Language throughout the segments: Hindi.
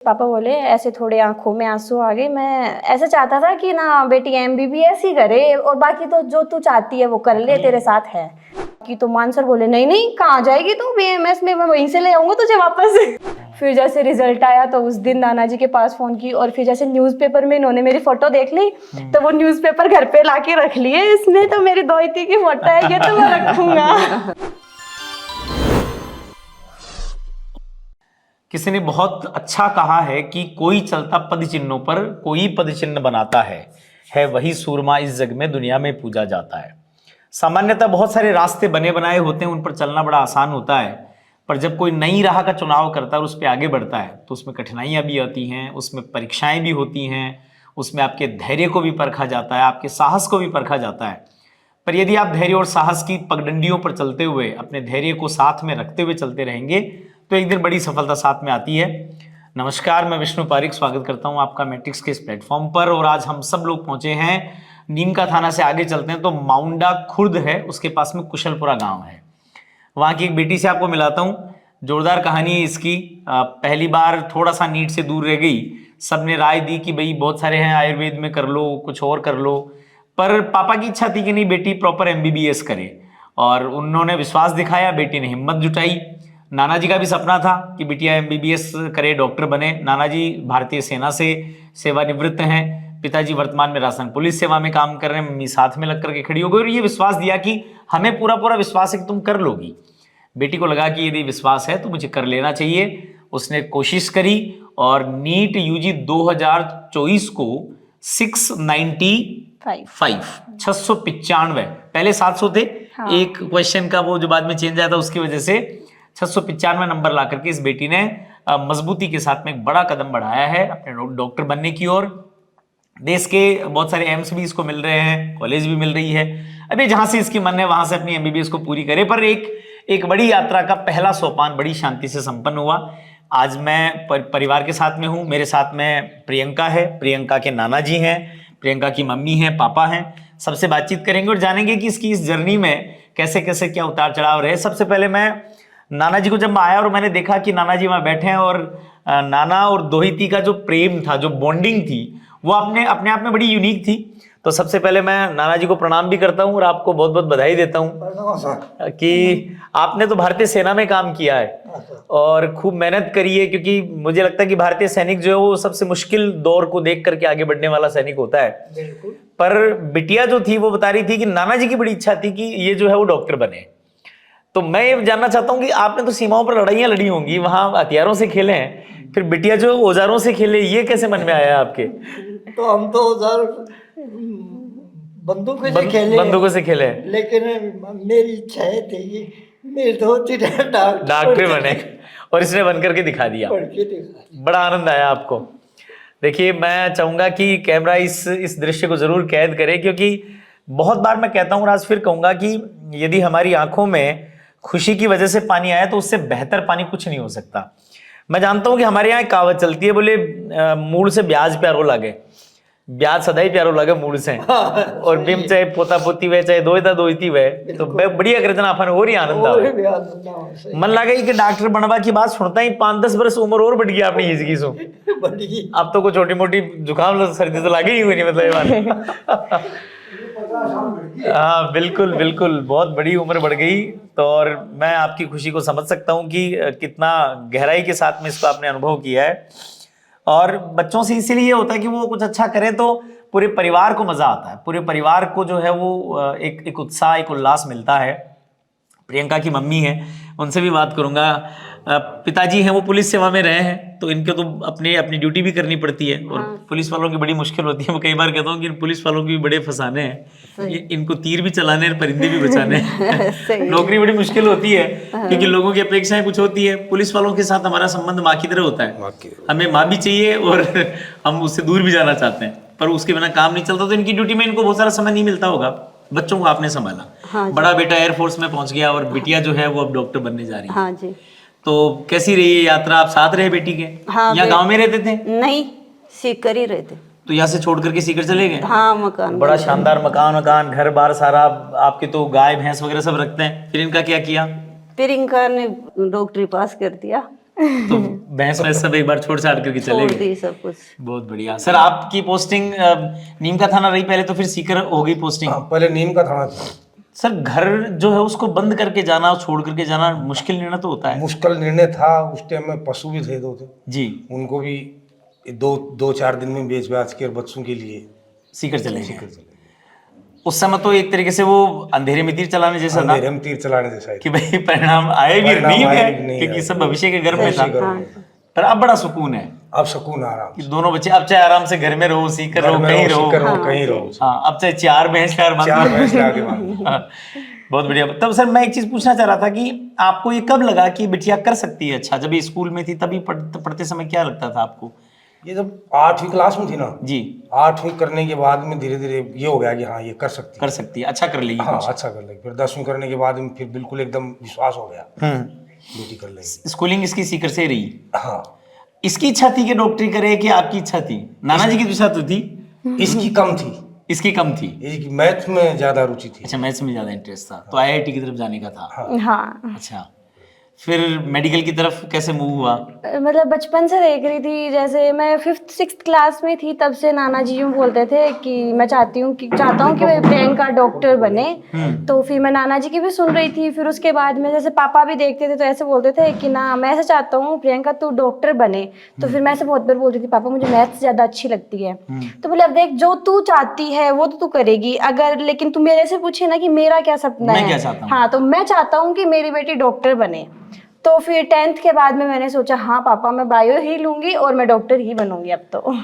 पापा बोले ऐसे थोड़े आंखों में आंसू आ गए। मैं ऐसा चाहता था कि ना बेटी एमबीबीएस ही करे और बाकी तो जो तू चाहती है वो कर ले, तेरे साथ है कि। तो मान सर बोले नहीं नहीं, कहाँ जाएगी तू बीएमएस में, मैं वहीं से ले आऊंगा तुझे वापस। फिर जैसे रिजल्ट आया तो उस दिन नाना जी के पास फोन की, और फिर जैसे न्यूज़पेपर में इन्होंने मेरी फोटो देख ली तो वो न्यूज़पेपर घर पे लाके रख लिए। इसमें तो मेरी दोहिती की फोटो है, ये तो मैं रखूंगा। किसी ने बहुत अच्छा कहा है कि कोई चलता पद चिन्हों पर कोई पद चिन्ह बनाता है वही सूरमा इस जग में दुनिया में पूजा जाता है। सामान्यतः बहुत सारे रास्ते बने बनाए होते हैं, उन पर चलना बड़ा आसान होता है, पर जब कोई नई राह का चुनाव करता है और उस पर आगे बढ़ता है तो उसमें कठिनाइयां भी आती हैं, उसमें परीक्षाएं भी होती हैं, उसमें आपके धैर्य को भी परखा जाता है, आपके साहस को भी परखा जाता है। पर यदि आप धैर्य और साहस की पगडंडियों पर चलते हुए अपने धैर्य को साथ में रखते हुए चलते रहेंगे तो एक दिन बड़ी सफलता साथ में आती है। नमस्कार, मैं विष्णु पारिक स्वागत करता हूं आपका मैट्रिक्स के इस प्लेटफॉर्म पर। और आज हम सब लोग पहुंचे हैं नीमका थाना से आगे चलते हैं तो माउंडा खुर्द है, उसके पास में कुशलपुरा गांव है। वहां की एक बेटी से आपको मिलाता हूं। जोरदार कहानी है इसकी। पहली बार थोड़ा सा नीट से दूर रह गई। सबने राय दी कि भाई बहुत सारे हैं, आयुर्वेद में कर लो, कुछ और कर लो, पर पापा की इच्छा थी कि नहीं बेटी प्रॉपर एमबीबीएस करे, और उन्होंने विश्वास दिखाया, बेटी ने हिम्मत जुटाई। नाना जी का भी सपना था कि बिटिया एमबीबीएस करे, डॉक्टर बने। नाना जी भारतीय सेना से सेवानिवृत्त हैं, पिताजी वर्तमान में राजस्थान पुलिस सेवा में काम कर रहे हैं, मम्मी साथ में लग करके खड़ी हो गई और ये विश्वास दिया कि हमें पूरा पूरा विश्वास है कि तुम कर लोगी। बेटी को लगा कि यदि विश्वास है तो मुझे कर लेना चाहिए। उसने कोशिश करी और नीट यूजी 2024 को 695 पहले 700 थे। हाँ। एक क्वेश्चन का वो जो बाद में चेंज आया था उसकी वजह से 695 नंबर ला करके इस बेटी ने मजबूती के साथ में एक बड़ा कदम बढ़ाया है अपने डॉक्टर बनने की ओर। देश के बहुत सारे एम्स भी इसको मिल रहे हैं, कॉलेज भी मिल रही है। अभी जहां से इसकी मन है वहां से अपनी एमबीबीएस को पूरी करे। पर एक बड़ी यात्रा का पहला सोपान बड़ी शांति से संपन्न हुआ। आज मैं परिवार के साथ में हूं। मेरे साथ में प्रियंका है, प्रियंका के नाना जी हैं, प्रियंका की मम्मी हैं, पापा हैं। सबसे बातचीत करेंगे और जानेंगे कि इसकी इस जर्नी में कैसे कैसे क्या उतार चढ़ाव रहे। सबसे पहले मैं नाना जी को जब मैं आया और मैंने देखा कि नाना जी वहां बैठे हैं और नाना और दोहिती का जो प्रेम था, जो बॉन्डिंग थी, वो अपने आप में बड़ी यूनिक थी। तो सबसे पहले मैं नाना जी को प्रणाम भी करता हूं और आपको बहुत बहुत बधाई देता हूं कि आपने तो भारतीय सेना में काम किया है और खूब मेहनत करी है, क्योंकि मुझे लगता है कि भारतीय सैनिक जो है वो सबसे मुश्किल दौर को देख करके आगे बढ़ने वाला सैनिक होता है। बिल्कुल। पर बिटिया जो थी वो बता रही थी कि नाना जी की बड़ी इच्छा थी कि ये जो है वो डॉक्टर बने। तो मैं ये जानना चाहता हूँ कि आपने तो सीमाओं पर लड़ाइयां लड़ी होंगी, वहां हथियारों से खेले हैं, फिर बिटिया जो औजारों से खेले, ये कैसे मन में आया आपके? तो हम तो औजार बंदूकों से खेले, लेकिन मेरी इच्छा है थी कि मेरे दोस्त डॉक्टर बने और इसने बन करके दिखा दिया। बड़ा आनंद आया आपको। देखिए, मैं चाहूंगा कि कैमरा इस दृश्य को जरूर कैद करे, क्योंकि बहुत बार मैं कहता हूं और आज फिर कहूंगा कि यदि हमारी आंखों में खुशी की वजह से पानी आया तो उससे बेहतर पानी कुछ नहीं हो सकता। मैं जानता हूं कि हमारे यहाँ एक कहावत चलती है, बोले मूड से ब्याज प्यारो लागे, ब्याज सदा ही प्यारो लागे मूड से। और बिम चाहे पोता पोती वे, चाहे दोहिता दोहिती वे, तो बढ़िया कर जना अपन हो रही आनंद आवे। मन लगे कि डॉक्टर बनवा की बात सुनता ही 5-10 बरस उम्र और बढ़ गया अपनी जिंदगी सो। अब तो कोई छोटी मोटी जुकाम सर्दी तो लागे ही हुई नहीं, मतलब ये बात। हाँ बिल्कुल बिल्कुल, बहुत बड़ी उम्र बढ़ गई। तो और मैं आपकी खुशी को समझ सकता हूँ कि कितना गहराई के साथ में इसको आपने अनुभव किया है। और बच्चों से इसीलिए ये होता है कि वो कुछ अच्छा करें तो पूरे परिवार को मजा आता है, पूरे परिवार को जो है वो एक उत्साह, एक उल्लास मिलता है। प्रियंका की मम्मी है, उनसे भी बात करूंगा। पिताजी हैं वो पुलिस सेवा में रहे हैं, तो इनके तो अपनी ड्यूटी भी करनी पड़ती है। और हाँ। पुलिस वालों की बड़ी मुश्किल होती है। मैं कई बार कहता हूँ कि पुलिस वालों की भी बड़े फंसाने हैं, इनको तीर भी चलाने और परिंदे भी बचाने हैं। नौकरी बड़ी मुश्किल होती है, क्योंकि लोगों की अपेक्षाएं कुछ होती है। पुलिस वालों के साथ हमारा संबंध माँ की तरह होता है, हमें माँ भी चाहिए और हम उससे दूर भी जाना चाहते हैं, पर उसके बिना काम नहीं चलता। तो इनकी ड्यूटी में इनको बहुत सारा समय नहीं मिलता होगा। बच्चों को आपने संभाला। हाँ, बड़ा बेटा एयरफोर्स में पहुंच गया और बिटिया जो है वो अब डॉक्टर बनने जा रही है। हाँ जी। तो कैसी रही ये यात्रा? आप साथ रहे बेटी के? हाँ, यहाँ गांव में रहते थे? नहीं, सीकर ही रहते। तो यहाँ से छोड़ करके सीकर चले गए? हाँ, मकान बड़ा शानदार मकान घर बार सारा। आपके तो गाय भैंस वगैरह सब रखते हैं, फिर इनका क्या किया? फिर इनका ने डॉक्टरी पास कर दिया। तो भैंस वैस सब एक बार छोड़ छाड़ करके चले छोड़ गए। दी सब कुछ। बहुत बढ़िया सर। आपकी पोस्टिंग नीम का थाना रही पहले, तो फिर सीकर हो गई पोस्टिंग। हाँ, पहले नीम का थाना था। सर घर जो है उसको बंद करके जाना, छोड़ करके जाना मुश्किल निर्णय तो होता है। मुश्किल निर्णय था। उस टाइम में पशु भी थे, दो थे, जी। उनको भी दो चार दिन में बेच बाच के बच्चों के लिए सीकर चले सीकर गए। चले गए। उस समय तो एक तरीके से वो अंधेरे में तीर चलाने जैसा था अंधेरे में तीर चलाने जैसा कि भाई परिणाम आए भी परिणाम नहीं आए है, भी नहीं क्योंकि आए। सब भविष्य के गर्भ में था। भविष्य के गर्भ में। पर अब बड़ा सुकून है अब सुकून आराम कि दोनों बच्चे अब चाहे आराम से घर में रहो, सीकर रहो, कहीं रहो। सीकर रहो, कहीं रहो। हाँ, अब चाहे चार भैंस चार चार बांध भैंस लाके बांधो। हाँ, बहुत बढ़िया। तब सर मैं एक चीज पूछना चाह रहा था कि आपको ये कब लगा कि बिटिया कर सकती है अच्छा? जब ये स्कूल में थी तभी पढ़ते समय क्या लगता था आपको? ये जब 8वीं क्लास में थी ना, जी। 8वीं करने के बाद में धीरे धीरे ये हो गया कि हाँ ये कर सकती है। अच्छा कर लेगी हाँ कुछ। अच्छा कर लेगी। फिर 10वीं करने के बाद में फिर बिल्कुल एकदम विश्वास हो गया, बेटी कर लेगी। स्कूलिंग इसकी सीकर से ही रही। हाँ, इसकी इच्छा थी कि डॉक्टरी करे कि आपकी इच्छा थी? नाना जी की इच्छा तो थी, इसकी कम थी। इसकी कम थी। इसकी मैथ में ज्यादा रुचि थी। अच्छा, मैथ्स में ज्यादा इंटरेस्ट था, तो आईआईटी की तरफ जाने का था। हाँ, अच्छा, फिर मेडिकल की तरफ कैसे मूव हुआ? मतलब बचपन से देख रही थी। जैसे मैं 5th 6th क्लास में थी तब से नाना जी यूँ बोलते थे कि मैं चाहता हूँ कि मैं प्रियंका डॉक्टर बने। तो फिर मैं नाना जी की भी सुन रही थी। फिर उसके बाद में जैसे पापा भी देखते थे तो ऐसे बोलते थे कि ना मैं ऐसा चाहता हूँ प्रियंका तू डॉक्टर बने। तो फिर मैं ऐसे बहुत बार बोलती थी पापा मुझे मैथ्स ज़्यादा अच्छी लगती है। तो बोले अब देख जो तू चाहती है वो तो तू करेगी, अगर लेकिन तू मेरे से पूछे ना कि मेरा क्या सपना मैं है। क्या चाहता हूँ? हाँ, तो मैं चाहता हूँ कि मेरी बेटी डॉक्टर बने। तो फिर 10th के बाद में मैंने सोचा हाँ पापा मैं बायो ही लूंगी और मैं डॉक्टर ही बनूंगी अब तो।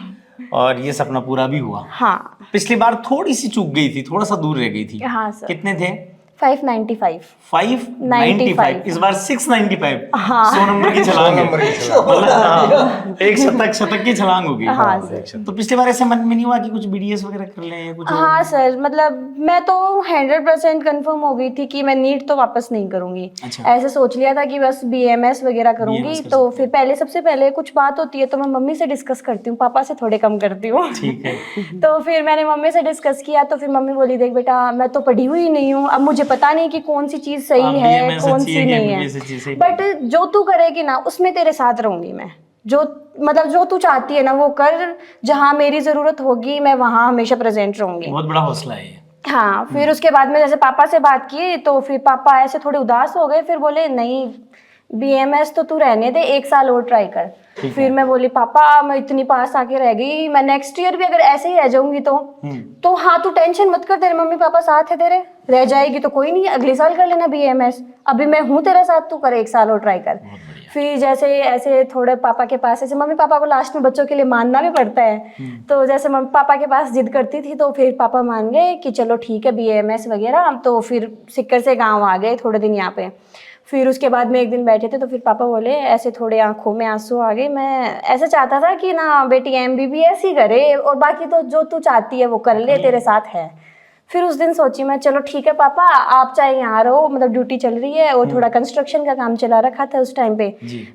और ये सपना पूरा भी हुआ। हाँ। पिछली बार थोड़ी सी चूक गई थी, थोड़ा सा दूर रह गई थी। हाँ सर। कितने थे? 595। 595। इस बार 695। हाँ। 100 नंबर की छलांग है। नंबर की छलांग। मतलब हाँ, एक शतक की छलांग होगी। हाँ सर। तो पिछली बार ऐसे मन में नहीं हुआ कि कुछ बीडीएस वगैरह कर लें या कुछ? हाँ सर, मतलब मैं तो 100% कंफर्म हो गई थी कि मैं नीट तो वापस नहीं करूंगी। अच्छा। ऐसे सोच लिया था कि बस बीएमएस वगैरह करूंगी। BMS कर तो फिर पहले सबसे पहले कुछ बात होती है तो मैं मम्मी से डिस्कस करती हूँ, पापा से थोड़े कम करती हूँ। ठीक है। तो फिर मैंने मम्मी से डिस्कस किया तो फिर मम्मी बोली देख बेटा मैं तो पढ़ी हुई नहीं हूँ, अब मुझे पता नहीं कि कौन सी चीज़ सही है BMS कौन अच्छी सी है कि नहीं MBBS अच्छी है, सही है, बट जो तू करेगी ना उसमें तेरे साथ रहूंगी मैं। जो मतलब जो तू चाहती है ना वो कर, जहाँ मेरी ज़रूरत होगी मैं वहाँ हमेशा प्रेजेंट रहूंगी। बहुत बड़ा हौसला है ये। हाँ, फिर उसके बाद में जैसे पापा से बात की तो फिर पापा ऐसे थोड़े उदास हो गए। फिर बोले नहीं बीएमएस तो तू रहने दे, 1 साल और ट्राई कर। फिर मैं बोली पापा मैं इतनी पास आके रह गई, मैं नेक्स्ट ईयर भी अगर ऐसे ही रह जाऊंगी तो हाँ तू टेंशन मत कर, तेरे मम्मी पापा साथ है तेरे, रह जाएगी तो कोई नहीं अगले साल कर लेना बीएमएस, अभी मैं हूँ तेरे साथ, तू कर 1 साल और ट्राई कर। फिर जैसे ऐसे थोड़े पापा के पास ऐसे मम्मी पापा को लास्ट में बच्चों के लिए मानना भी पड़ता है। तो जैसे मम्मी पापा के पास जिद करती थी तो फिर पापा मान गए कि चलो ठीक है बीएमएस वगैरह। तो फिर सिक्कर से गाँव आ गए थोड़े दिन यहाँ पे। फिर उसके बाद में एक दिन बैठे थे तो फिर पापा बोले ऐसे थोड़े आंखों में आंसू आ गए, मैं ऐसे चाहता था कि ना बेटी एमबीबीएस ही करे और बाकी तो जो तू चाहती है वो कर ले, तेरे साथ है। फिर उस दिन सोची मैं चलो ठीक है पापा आप चाहे यहाँ रहो, मतलब ड्यूटी चल रही है और थोड़ा कंस्ट्रक्शन का काम चला रखा था उस टाइम पे,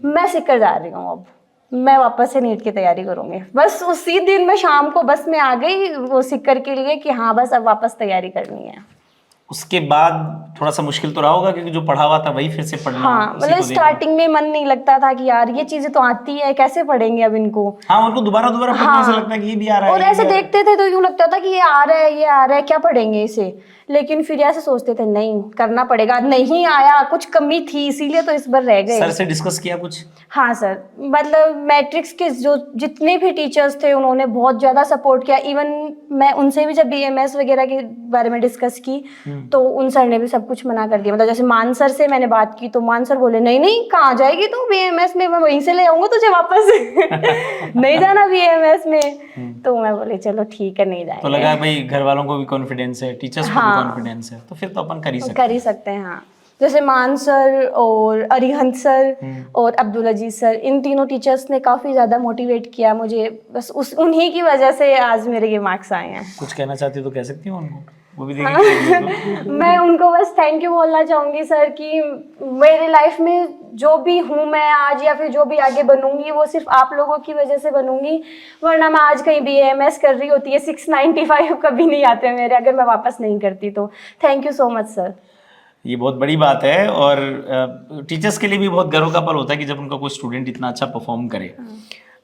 मैं सिक्कर जा रही हूँ, अब मैं वापस से नीट की तैयारी करूँगी। बस उसी दिन मैं शाम को बस में आ गई वो सिक्कर के लिए कि हाँ बस अब वापस तैयारी करनी है। उसके बाद थोड़ा सा मुश्किल तो रहा होगा क्योंकि जो पढ़ा हुआ था वही फिर से पढ़ना। हाँ, उसी मतलब को देखना। स्टार्टिंग में मन नहीं लगता था कि यार ये चीजें तो आती है कैसे पढ़ेंगे अब इनको। हाँ, उनको दोबारा पढ़ने हाँ, से लगता है कि ये भी आ रहा है और ये ऐसे भी आ रहा है। देखते थे तो यूं लगता था कि ये आ रहा है ये आ रहा है क्या पढ़ेंगे इसे, लेकिन फिर ऐसे सोचते थे नहीं करना पड़ेगा, नहीं आया कुछ कमी थी इसीलिए तो इस बार रह गए। सर से डिस्कस किया कुछ? हाँ सर, मतलब मैट्रिक्स के जो जितने भी टीचर्स थे उन्होंने बहुत ज़्यादा सपोर्ट किया। इवन मैं उनसे भी जब बीएमएस वगैरह के बारे में डिस्कस की तो उन सर ने भी सब कुछ मना कर दिया। मतलब जैसे मान सर से मैंने बात की तो मान सर बोले नहीं नहीं कहाँ जाएगी तू बीएमएस में, मैं वहीं से ले आऊँगा तुझे वापस नहीं जाना बीएमएस में। तो मैं बोले चलो ठीक है नहीं जाएंगे। तो लगा भाई घर वालों को भी कॉन्फिडेंस है, टीचर्स को भी कॉन्फिडेंस है, तो फिर तो अपन कर ही सकते हैं। हाँ, जैसे मान सर और अरिहंत सर और अब्दुल अजीज सर, इन तीनों टीचर्स ने काफ़ी ज़्यादा मोटिवेट किया मुझे, बस उन्हीं की वजह से आज मेरे ये मार्क्स आए हैं। कुछ कहना चाहती हो तो कह सकती हूँ उनको, वो भी देखेंगे। मैं उनको बस थैंक यू बोलना चाहूँगी सर कि मेरे लाइफ में जो भी हूँ मैं आज या फिर जो भी आगे बनूंगी वो सिर्फ आप लोगों की वजह से बनूंगी, वरना मैं आज कहीं बीएमएस कर रही होती है 695 कभी नहीं आते मेरे अगर मैं वापस नहीं करती तो। Thank you so much sir. ये बहुत बड़ी बात है। और टीचर्स के लिए भी बहुत गर्व का पल होता है कि जब उनका कोई स्टूडेंट इतना अच्छा परफॉर्म करे।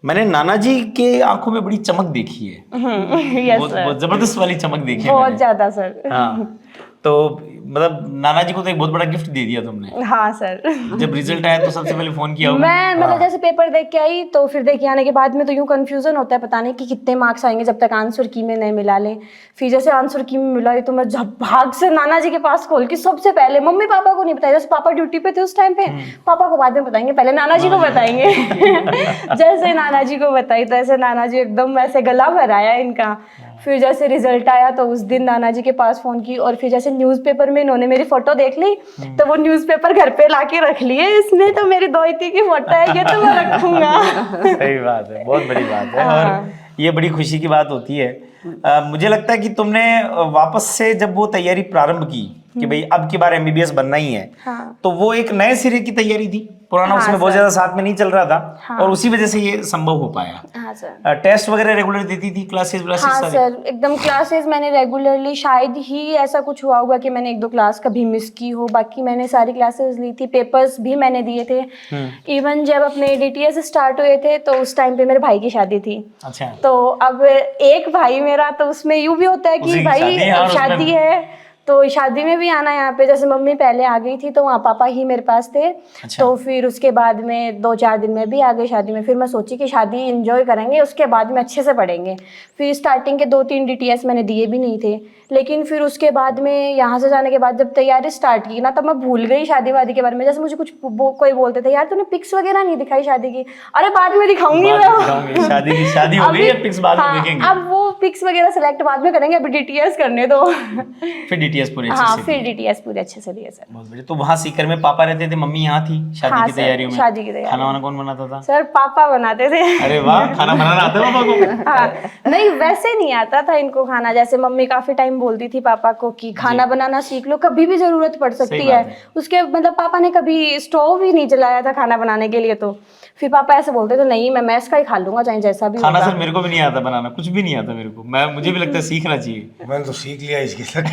मैंने नाना जी के आंखों में बड़ी चमक देखी है, यस बहुत सर, बहुत जबरदस्त वाली चमक देखी है बहुत मैंने। ज्यादा सर। हाँ, तो मतलब नाना जी को तो एक बहुत बड़ा गिफ्ट दे दिया तुमने। हाँ सर। जब रिजल्ट आया तो सबसे पहले फोन किया होगा। मैं मतलब जैसे पेपर देख के आई तो फिर देख के आने के बाद में तो यूं कंफ्यूजन होता है, पता नहीं कि कितने मार्क्स आएंगे जब तक आंसर की में नहीं मिला ले। फिर जैसे आंसर की में मिला तो मैं जब भाग से नाना जी के पास खोल के सबसे पहले, मम्मी पापा को नहीं बताया, जैसे पापा ड्यूटी पे थे उस टाइम पे, पापा को बाद में बताएंगे, पहले नाना जी को बताएंगे। जैसे नाना जी को बताई तो ऐसे नाना जी एकदम ऐसे गला भराया इनका। फिर जैसे रिजल्ट आया तो उस दिन नाना जी के पास फोन की, और फिर जैसे न्यूज़पेपर में इन्होंने मेरी फोटो देख ली तो वो न्यूज़पेपर घर पे लाके रख लिए, इसमें तो मेरी दोहिती की फोटो है, ये तो मैं रखूंगा। सही बात है, बहुत बड़ी बात है। और ये बड़ी खुशी की बात होती है। मुझे लगता है कि तुमने वापस से जब वो तैयारी प्रारंभ की कि भाई अब की बार एमबीबीएस बनना ही है, हाँ। तो वो एक नए सिरे की तैयारी थी, पुराना हाँ, उसमें बहुत सर। ज्यादा साथ में नहीं चल रहा था। हाँ। और उसी वजह से ये संभव हो पाया। हाँ सर। टेस्ट वगैरह रेगुलर देती थी, क्लासेस हाँ सर, एकदम क्लासेस मैंने रेगुलरली, शायद ही ऐसा कुछ हुआ होगा कि मैंने 1-2 क्लास कभी मिस की हो, बाकी मैंने सारी क्लासेस ली थी, पेपर्स भी मैंने दिए थे। इवन जब अपने डीटीएस स्टार्ट हुए थे तो उस टाइम पे मेरे भाई की शादी थी। अच्छा, तो अब एक भाई मेरा, तो उसमें यूं भी होता है उसी कि की भाई शादी है और उसमें- शादी है तो शादी में भी आना है यहाँ पे। जैसे मम्मी पहले आ गई थी तो वहाँ पापा ही मेरे पास थे। अच्छा। तो फिर उसके बाद में 2-4 दिन में भी आ गई शादी में। फिर मैं सोची कि शादी एंजॉय करेंगे, उसके बाद में अच्छे से पढ़ेंगे। फिर स्टार्टिंग के 2-3 डीटीएस मैंने दिए भी नहीं थे, लेकिन फिर उसके बाद में यहाँ से जाने के बाद जब तैयारी स्टार्ट की ना, तब मैं भूल गई शादी वादी के बारे में। जैसे मुझे कुछ कोई बोलते थे, यार तूने पिक्स वगैरह नहीं दिखाई शादी की, अरे बाद में दिखाऊंगी बाद मैं। में दिखाऊंगी, शादी की शादी हो गई है, पिक्स बाद में हाँ, देखेंगे। अब वो पिक्स वगैरह सेलेक्ट बाद में करेंगे, अभी डीटीएस करने दो। फिर डीटीएस पूरे अच्छे हाँ, से फिर दिए। डीटीएस पूरे अच्छे से दिए सर। बहुत बढ़िया। तो वहाँ सीकर में पापा रहते थे, मम्मी यहाँ थी शादी हाँ की सर, तैयारियों में? शादी की तैयारी। खाना वाना कौन बनाता था? सर पापा बनाते थे। अरे वाह, खाना बनाना आता है पापा को? हाँ, नहीं वैसे नहीं आता था इनको खाना। जैसे मम्मी काफी टाइम बोलती थी पापा को कि खाना बनाना सीख लो, कभी भी जरूरत पड़ सकती सही है। बात है। उसके मतलब पापा ने कभी स्टोव ही नहीं जलाया था खाना बनाने के लिए, तो फिर पापा ऐसे बोलते थे नहीं मैं मैस का ही खा लूंगा चाहे जैसा भी खाना होगा। सर मेरे को भी नहीं आता बनाना, कुछ भी नहीं आता मेरे को। मुझे भी लगता है सीखना चाहिए। मैंने तो सीख लिया इसके साथ।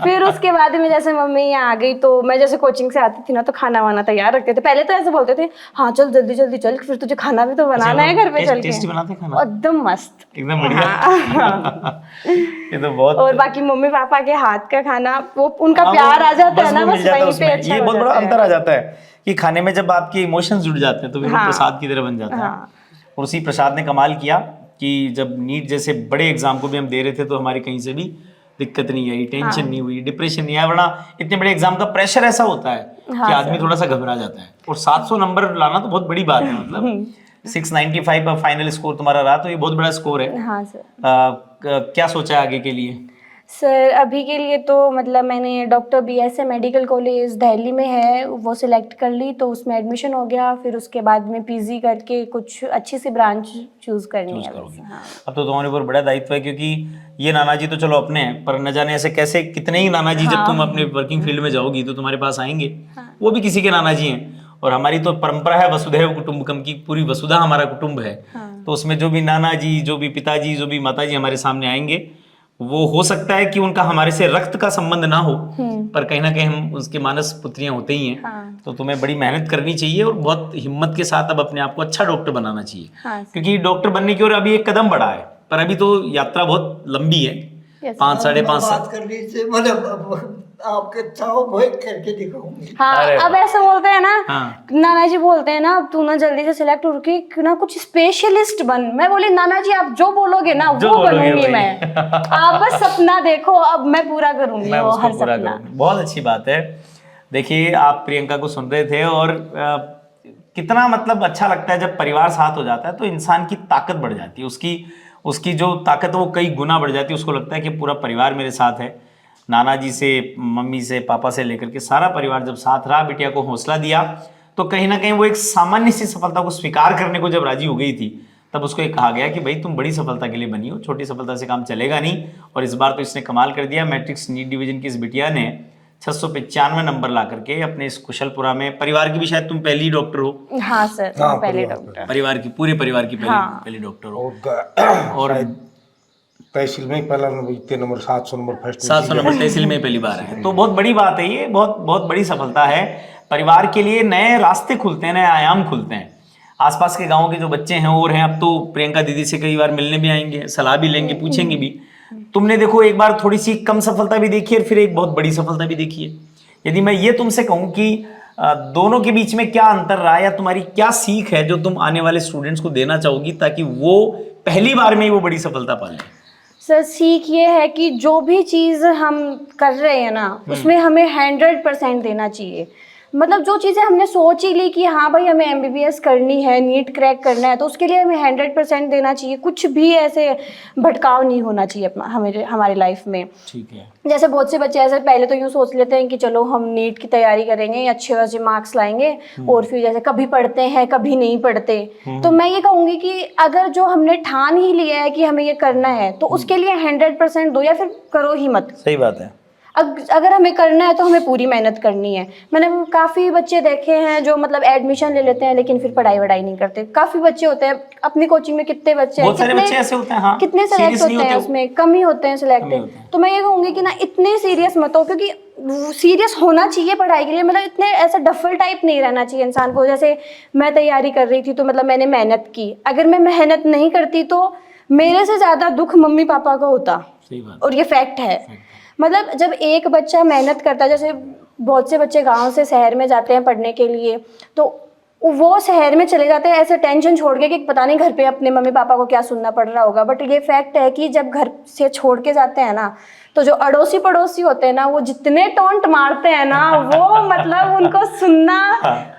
फिर उसके बाद में जैसे मम्मी यहाँ आ गई तो मैं जैसे कोचिंग से आती थी ना तो खाना वाना तैयार रखते थे। पहले तो ऐसे बोलते थे हाँ चल जल्दी जल्दी चल, फिर तुझे खाना भी तो बनाना है घर पे चल के। टेस्टी बनाते खाना? एकदम मस्त, एकदम बढ़िया। ये तो बहुत। और बाकी मम्मी पापा के हाथ का खाना, वो उनका हाँ, प्यार आ जाता है बस ना, वो बस मिल जाता है वहीं पे उसमें। अच्छा ये हो बहुत बड़ा जाता है। अंतर आ जाता है कि खाने में जब आपके इमोशंस जुड़ जाते हैं तो फिर वो हाँ। प्रसाद की तरह बन जाता है। हाँ। और उसी प्रसाद ने कमाल किया कि जब नीट जैसे बड़े एग्जाम को भी हम दे रहे थे तो हमारी कहीं से भी दिक्कत नहीं आई, टेंशन नहीं हुई, डिप्रेशन नहीं आया। वरना इतने बड़े एग्जाम का प्रेशर ऐसा होता है कि आदमी थोड़ा सा घबरा जाता है। और 700 नंबर लाना तो बहुत बड़ी बात है। मतलब 695 फाइनल स्कोर तुम्हारा रहा, तो ये बहुत बड़ा स्कोर है। हाँ सर। क्या सोचा है आगे के लिए? सर अभी के लिए तो मतलब मैंने doctor BSA medical college Delhi में है वो सिलेक्ट कर ली, तो उसमें एडमिशन हो गया। फिर उसके बाद में PG करके कुछ अच्छी सी ब्रांच चूज करनी है बस। हाँ। अब तो तुम्हारे ऊपर बड़ा दायित्व है, क्योंकि ये नाना जी तो चलो अपने हैं, पर न जाने ऐसे कैसे कितने ही नाना जी जब तुम अपने वर्किंग फील्ड में जाओगी तो तुम्हारे पास आएंगे। वो भी किसी के नाना जी हैं। और हमारी तो परंपरा है वसुधैव कुटुंबकम की, पूरी वसुधा हमारा कुटुंब है। तो उसमें जो भी नाना जी, जो भी पिताजी, जो भी माताजी हमारे सामने आएंगे, वो हो सकता है कि उनका हमारे से रक्त का संबंध ना हो, पर कहीं ना कहीं हम उसके मानस पुत्रियां होते ही हैं। हाँ। तो तुम्हें बड़ी मेहनत करनी चाहिए और बहुत हिम्मत के साथ अब अपने आप को अच्छा डॉक्टर बनाना चाहिए। हाँ। क्योंकि डॉक्टर बनने की ओर अभी एक कदम बढ़ा है, पर अभी तो यात्रा बहुत लंबी है। Yes, 5 साढ़े 5 साल। बात करने से मतलब आपके चाव भोग करके दिखाऊंगी। हाँ, अरे अब वाह। ऐसा बोलते हैं ना, हाँ। नाना जी बोलते हैं ना अब तू ना जल्दी से सिलेक्ट हो के ना कुछ स्पेशलिस्ट बन। मैं बोली नाना जी आप जो बोलोगे ना जो वो बोलोगे बनूंगी वही। मैं। आप बस सपना देखो, अब मैं पूरा करूंगी मैं वो उसको हर पूरा सपना। करूंगी। बहुत अच्छी बात है। देखिए आप प्रियंका को सुन रहे थे, और कितना मतलब अच्छा लगता है जब परिवार साथ हो जाता है तो इंसान की ताकत बढ़ जाती है। उसकी जो ताकत है वो कई गुना बढ़ जाती है। उसको लगता है कि पूरा परिवार मेरे साथ है। नाना जी से, मम्मी से, पापा से लेकर के सारा परिवार जब साथ रहा, बिटिया को हौसला दिया, तो कहीं ना कहीं वो एक सामान्य सी सफलता को स्वीकार करने को जब राजी हो गई थी, तब उसको एक कहा गया कि भाई तुम बड़ी सफलता के लिए बनी हो, छोटी सफलता से काम चलेगा नहीं। और इस बार तो इसने कमाल कर दिया। मैट्रिक्स नीट डिवीजन की इस बिटिया ने 695 नंबर ला करके अपने इस कुशलपुरा में, परिवार की भी शायद तुम पहली डॉक्टर हो। हाँ सर, हाँ, पहले परिवार डॉक्टर। परिवार की, पूरे परिवार की हाँ। पहली डॉक्टर हो। और और तहसील में ही पहला नंबर, इतने नंबर 700 नंबर फर्स्ट 700 नंबर तहसील में पहली बार है, तो बहुत बड़ी बात है ये, बहुत बहुत बड़ी सफलता है। परिवार के लिए नए रास्ते खुलते हैं, नए आयाम खुलते हैं। आसपास के गांव के जो बच्चे हैं और हैं, अब तो प्रियंका दीदी से कई बार मिलने भी आएंगे, सलाह भी लेंगे, पूछेंगे भी। तुमने देखो एक बार थोड़ी सी कम सफलता भी देखी है, फिर एक बहुत बड़ी सफलता भी देखी है। यदि मैं ये तुमसे कहूं कि दोनों के बीच में क्या अंतर रहा या तुम्हारी क्या सीख है जो तुम आने वाले स्टूडेंट्स को देना चाहोगी ताकि वो पहली बार में ही वो बड़ी सफलता पा लें? सर सीख ये है कि जो भी चीज़ हम कर रहे हैं ना उसमें हमें 100% देना चाहिए। मतलब जो चीज़ें हमने सोच ही ली कि हाँ भाई हमें MBBS करनी है, नीट क्रैक करना है, तो उसके लिए हमें 100% देना चाहिए। कुछ भी ऐसे भटकाव नहीं होना चाहिए हमारे लाइफ में। ठीक है। जैसे बहुत से बच्चे ऐसे पहले तो यूँ सोच लेते हैं कि चलो हम नीट की तैयारी करेंगे, अच्छे अच्छे मार्क्स लाएंगे और फिर जैसे कभी पढ़ते हैं कभी नहीं पढ़ते। तो मैं ये कहूँगी कि अगर जो हमने ठान ही लिया है कि हमें ये करना है तो उसके लिए 100% दो या फिर करो ही मत। सही बात है। अगर हमें करना है तो हमें पूरी मेहनत करनी है। मैंने काफ़ी बच्चे देखे हैं जो मतलब एडमिशन ले लेते हैं लेकिन फिर पढ़ाई वढ़ाई नहीं करते। काफ़ी बच्चे होते हैं अपनी कोचिंग में, कितने बच्चे हैं, बहुत सारे बच्चे ऐसे होते हैं, हाँ, कितने serious सेलेक्ट नहीं होते हैं, होते। उसमें कम ही होते हैं सिलेक्टेड। तो मैं ये कहूँगी कि ना इतने सीरियस मत हो, क्योंकि सीरियस होना चाहिए पढ़ाई के लिए। मतलब इतने ऐसा डफल टाइप नहीं रहना चाहिए इंसान को। जैसे मैं तैयारी कर रही थी तो मतलब मैंने मेहनत की, अगर मैं मेहनत नहीं करती तो मेरे से ज़्यादा दुख मम्मी पापा को होता। सही बात। और ये फैक्ट है। मतलब जब एक बच्चा मेहनत करता है, जैसे बहुत से बच्चे गांव से शहर में जाते हैं पढ़ने के लिए, तो वो शहर में चले जाते हैं ऐसे टेंशन छोड़ के कि पता नहीं घर पे अपने मम्मी पापा को क्या सुनना पड़ रहा होगा। बट ये फैक्ट है कि जब घर से छोड़ के जाते हैं ना तो जो अड़ोसी पड़ोसी होते हैं ना वो जितने टोंट मारते हैं ना वो मतलब उनको सुनना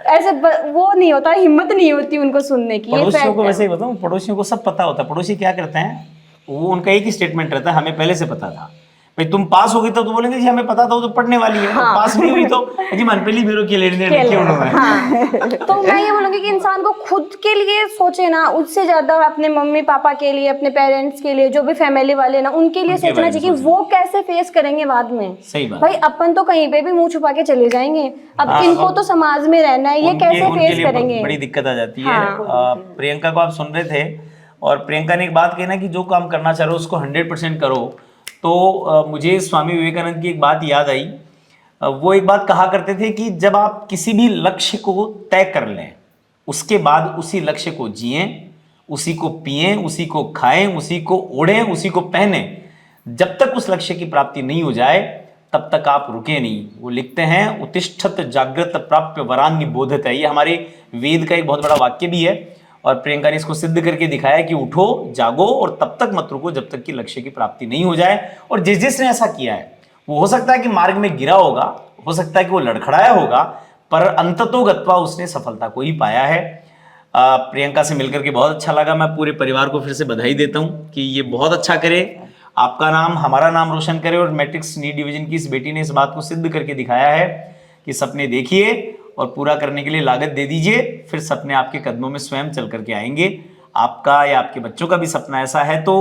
ऐसे वो नहीं होता, हिम्मत नहीं होती उनको सुनने की। ये पड़ोसियों फैक्ट को है। वैसे ही बताऊं, पड़ोसियों को सब पता होता है। पड़ोसी क्या करते हैं, वो उनका एक ही स्टेटमेंट रहता है, हमें पहले से पता था। भाई तुम पास हो गई तो बोलेंगे जी हमें पता था वो तो पढ़ने वाली है। हाँ। पास नहीं हुई तो जी मनपल्ली ब्यूरो की लेने देने खेल की उन्होंने। हाँ। तो मैं ये बोलूँगी कि इंसान को खुद के लिए सोचे ना, उससे ज़्यादा अपने मम्मी पापा के लिए, अपने पेरेंट्स के लिए, जो भी फैमिली वाले ना उनके लिए उनके सोचना बारे में चाहिए कि वो कैसे फेस करेंगे बाद में। सही बात। भाई अपन तो कहीं पे भी मुंह छुपा के चले जाएंगे, अब हाँ, इनको तो समाज में रहना है, ये कैसे उनके फेस लिए करेंगे। बड़ी दिक्कत आ जाती है। हाँ। प्रियंका को आप सुन रहे थे और प्रियंका ने एक बात कही ना कि जो काम करना चाह रहे हो उसको 100% करो। तो मुझे स्वामी विवेकानंद की एक बात याद आई। वो एक बात कहा करते थे कि जब आप किसी भी लक्ष्य को तय कर लें उसके बाद उसी लक्ष्य को जिएं, उसी को पिएं, उसी को खाएं, उसी को ओढ़ें, उसी को पहने। जब तक उस लक्ष्य की प्राप्ति नहीं हो जाए तब तक आप रुके नहीं। वो लिखते हैं उत्तिष्ठत जागृत प्राप्य वरान्य बोधत है। ये हमारे वेद का एक बहुत बड़ा वाक्य भी है और प्रियंका ने इसको सिद्ध करके दिखाया कि उठो, जागो और तब तक मत रुको जब तक कि लक्ष्य की प्राप्ति नहीं हो जाए। और जिस जिसने ऐसा किया है वो हो सकता है कि मार्ग में गिरा होगा, हो सकता है कि वो लड़खड़ाया होगा, पर अंततोगत्वा उसने सफलता को ही पाया है। प्रियंका से मिलकर के बहुत अच्छा लगा। मैं पूरे परिवार को फिर से बधाई देता हूँ कि ये बहुत अच्छा करे, आपका नाम हमारा नाम रोशन करे। और मैट्रिक्स नीट डिवीजन की इस बेटी ने इस बात को सिद्ध करके दिखाया है कि सपने देखिए और पूरा करने के लिए लागत दे दीजिए, फिर सपने आपके कदमों में स्वयं चल करके आएंगे। आपका या आपके बच्चों का भी सपना ऐसा है तो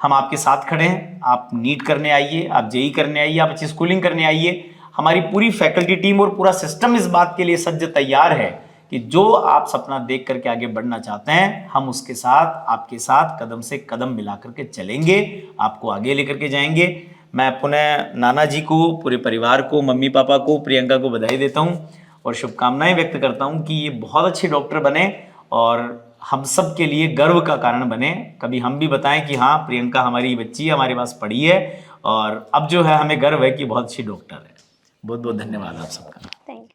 हम आपके साथ खड़े हैं। आप नीट करने आइए, आप जेई करने आइए, आप अच्छी स्कूलिंग करने आइए। हमारी पूरी फैकल्टी टीम और पूरा सिस्टम इस बात के लिए सज्ज तैयार है कि जो आप सपना देख करके आगे बढ़ना चाहते हैं हम उसके साथ, आपके साथ कदम से कदम मिला करके चलेंगे, आपको आगे लेकर के जाएंगे। मैं पुनः नाना जी को, पूरे परिवार को, मम्मी पापा को, प्रियंका को बधाई देता हूँ और शुभकामनाएं व्यक्त करता हूँ कि ये बहुत अच्छे डॉक्टर बने और हम सब के लिए गर्व का कारण बने। कभी हम भी बताएं कि हाँ प्रियंका हमारी बच्ची हमारे पास पढ़ी है और अब जो है हमें गर्व है कि बहुत अच्छी डॉक्टर है। बहुत बहुत धन्यवाद आप सबका। Thank you.